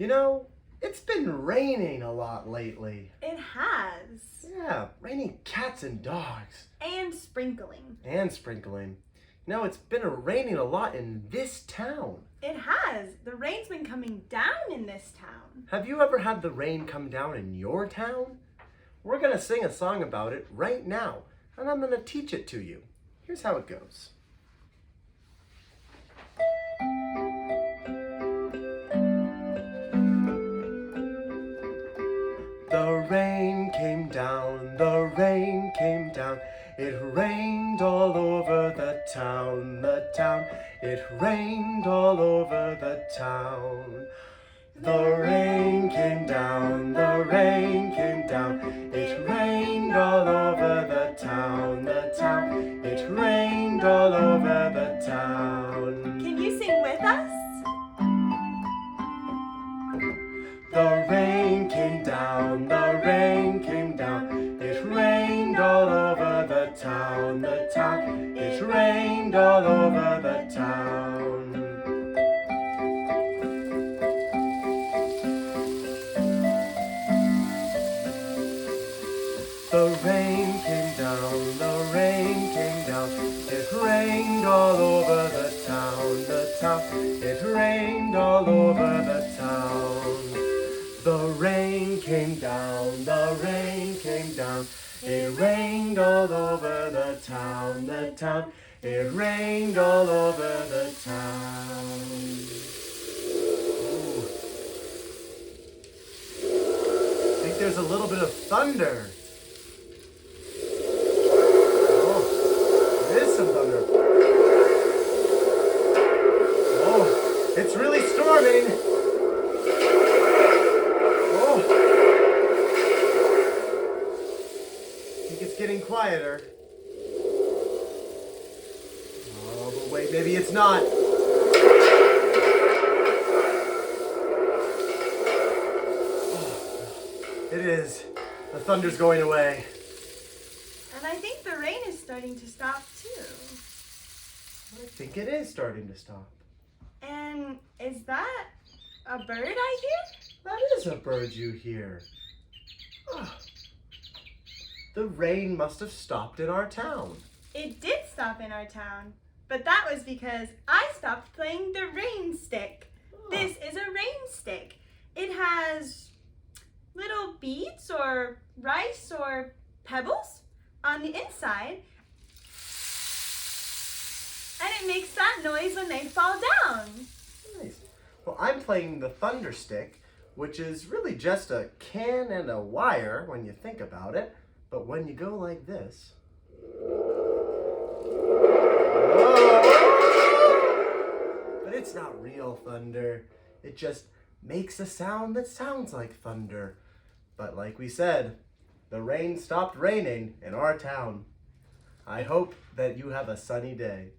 You know, it's been raining a lot lately. It has. Yeah, raining cats and dogs. And sprinkling. And sprinkling. You know, it's been raining a lot in this town. It has. The rain's been coming down in this town. Have you ever had the rain come down in your town? We're going to sing a song about it right now, and I'm going to teach it to you. Here's how it goes. The rain came down, the rain came down. It rained all over the town, It rained all over the town. The rain came down, the rain came down. It rained all over the town, It rained all over the town. Can you sing with us? The rain came down, the rain came down. It rained all over the town, It rained all over the town. The rain came down, the rain came down. It rained all over the town, It rained all over the town. The rain came down, the rain came down. It rained all over the town, It rained all over the town. Ooh. I think there's a little bit of thunder. Oh, there is some thunder. Oh, it's really storming. Getting quieter. Oh, but wait, maybe it's not. Oh, it is. The thunder's going away. And I think the rain is starting to stop too. I think it is starting to stop. And is that a bird I hear? That is a bird you hear. Oh. The rain must have stopped in our town. It did stop in our town, but that was because I stopped playing the rain stick. Oh. This is a rain stick. It has little beads or rice or pebbles on the inside, and it makes that noise when they fall down. Nice. Well, I'm playing the thunder stick, which is really just a can and a wire when you think about it. But when you go like this, whoa, but it's not real thunder. It just makes a sound that sounds like thunder. But like we said, the rain stopped raining in our town. I hope that you have a sunny day.